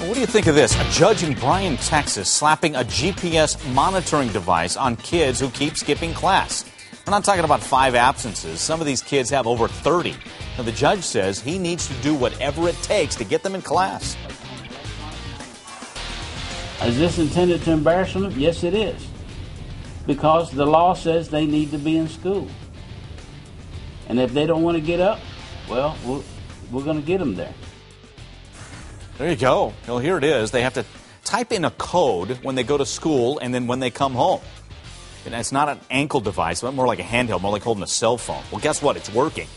Well, what do you think of this? A judge in Bryan, Texas, slapping a GPS monitoring device on kids who keep skipping class. We're not talking about 5 absences. Some of these kids have over 30. Now, the judge says he needs to do whatever it takes to get them in class. Is this intended to embarrass them? Yes, it is. Because the law says they need to be in school. And if they don't want to get up, well, we're going to get them there. There you go. Well, here it is. They have to type in a code when they go to school and then when they come home. And it's not an ankle device, but more like a handheld, more like holding a cell phone. Well, guess what? It's working.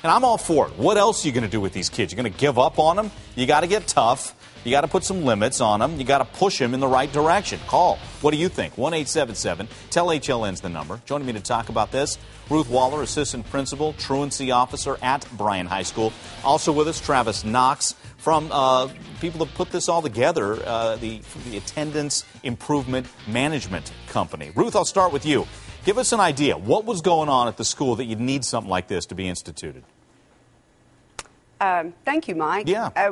And I'm all for it. What else are you going to do with these kids? You're going to give up on them? You got to get tough. You got to put some limits on them. You got to push them in the right direction. Call. What do you think? 1-877-TEL-HLN's the number. Joining me to talk about this, Ruth Waller, Assistant Principal, Truancy Officer at Bryan High School. Also with us, Travis Knox from people that put this all together, the Attendance Improvement Management Company. Ruth, I'll start with you. Give us an idea. What was going on at the school that you'd need something like this to be instituted? Thank you, Mike. Yeah.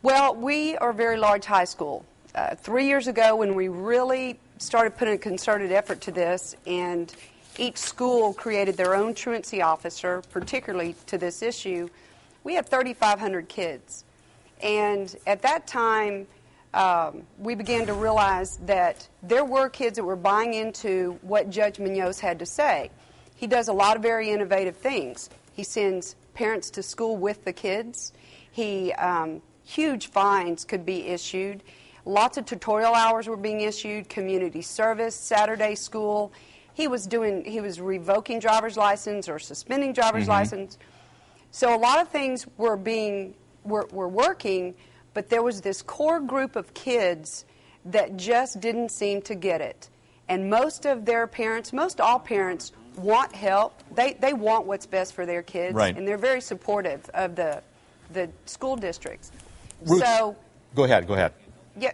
Well, we are a very large high school. 3 years ago, when we really started putting a concerted effort to this, and each school created their own truancy officer, particularly to this issue, we had 3,500 kids. And at that time, we began to realize that there were kids that were buying into what Judge Munoz had to say. He does a lot of very innovative things. He sends parents to school with the kids. Huge fines could be issued. Lots of tutorial hours were being issued, community service, Saturday school. He was revoking driver's license or suspending driver's license. So a lot of things were working, but there was this core group of kids that just didn't seem to get it. And most of their parents, most all parents, want help. They want what's best for their kids, right. And they're very supportive of the school districts. Ruth, so, go ahead. yeah,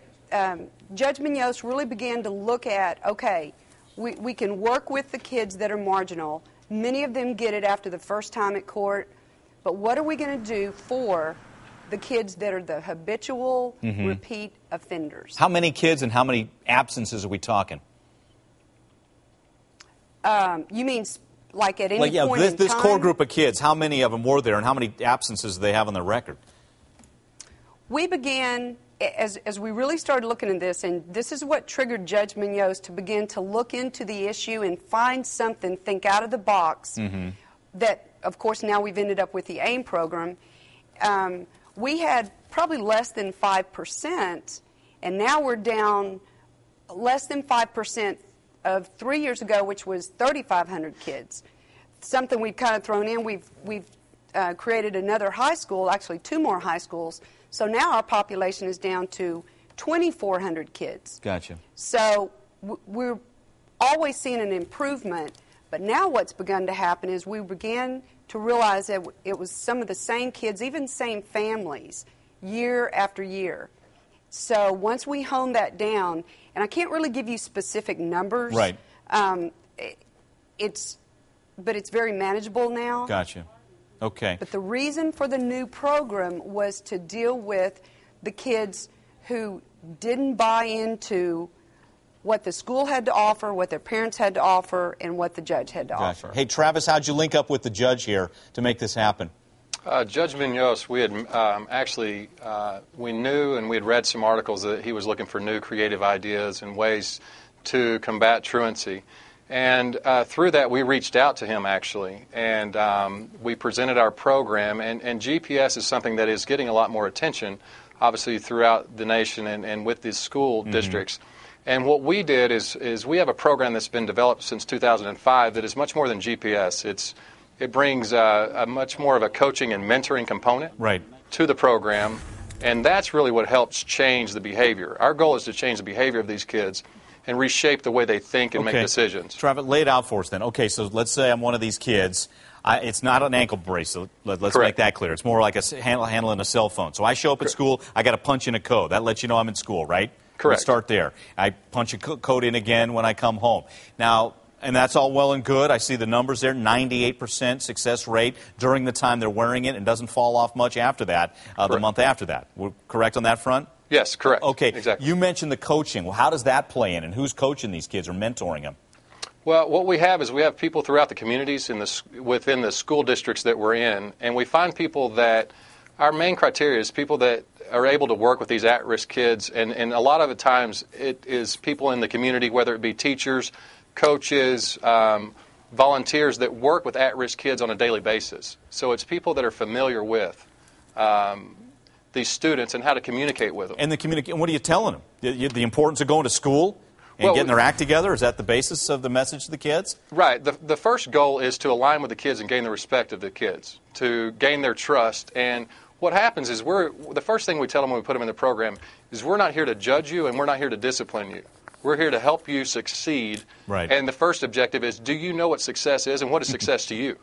Judge Munoz really began to look at, okay, we can work with the kids that are marginal. Many of them get it after the first time at court, but what are we going to do for the kids that are the habitual, repeat offenders? How many kids and how many absences are we talking? You mean like at any point in time? This core group of kids, how many of them were there and how many absences do they have on their record? We began, as we really started looking at this, and this is what triggered Judge Munoz to begin to look into the issue and find something, think out of the box, that, of course, now we've ended up with the AIM program. We had probably less than 5%, and now we're down less than 5% of 3 years ago, which was 3,500 kids. Something we've kind of thrown in. We've created another high school, actually 2 more high schools. So now our population is down to 2,400 kids. Gotcha. So we're always seeing an improvement, but now what's begun to happen is we began to realize that it was some of the same kids, even same families, year after year. So once we hone that down, and I can't really give you specific numbers. Right. But it's very manageable now. Gotcha. Okay. But the reason for the new program was to deal with the kids who didn't buy into what the school had to offer, what their parents had to offer, and what the judge had to offer. Hey, Travis, how'd you link up with the judge here to make this happen? Judge Munoz, we had we knew and we had read some articles that he was looking for new creative ideas and ways to combat truancy. And through that, we reached out to him, actually, and we presented our program. And GPS is something that is getting a lot more attention, obviously, throughout the nation and with these school districts. And what we did is we have a program that's been developed since 2005 that is much more than GPS. It brings a much more of a coaching and mentoring component to the program, and that's really what helps change the behavior. Our goal is to change the behavior of these kids and reshape the way they think and make decisions. Travis, lay it out for us then. Okay, so let's say I'm one of these kids. It's not an ankle bracelet. Let's make that clear. It's more like handling a cell phone. So I show up at school, I got to punch in a code. That lets you know I'm in school, right? Correct. Let's start there. I punch a code in again when I come home. Now, and that's all well and good. I see the numbers there, 98% success rate during the time they're wearing it, and doesn't fall off much after that, the month after that. We're correct on that front? Yes, correct. Okay. Exactly. You mentioned the coaching. Well, how does that play in, and who's coaching these kids or mentoring them? Well, what we have is we have people throughout the communities within the school districts that we're in, and we find people that our main criteria is people that are able to work with these at-risk kids, and a lot of the times it is people in the community, whether it be teachers, coaches, volunteers that work with at-risk kids on a daily basis. So it's people that are familiar with these students and how to communicate with them. And what are you telling them? The importance of going to school and getting their act together? Is that the basis of the message to the kids? Right. The first goal is to align with the kids and gain the respect of the kids, to gain their trust. And what happens is the first thing we tell them when we put them in the program is we're not here to judge you and we're not here to discipline you. We're here to help you succeed. Right. And the first objective is, do you know what success is and what is success to you?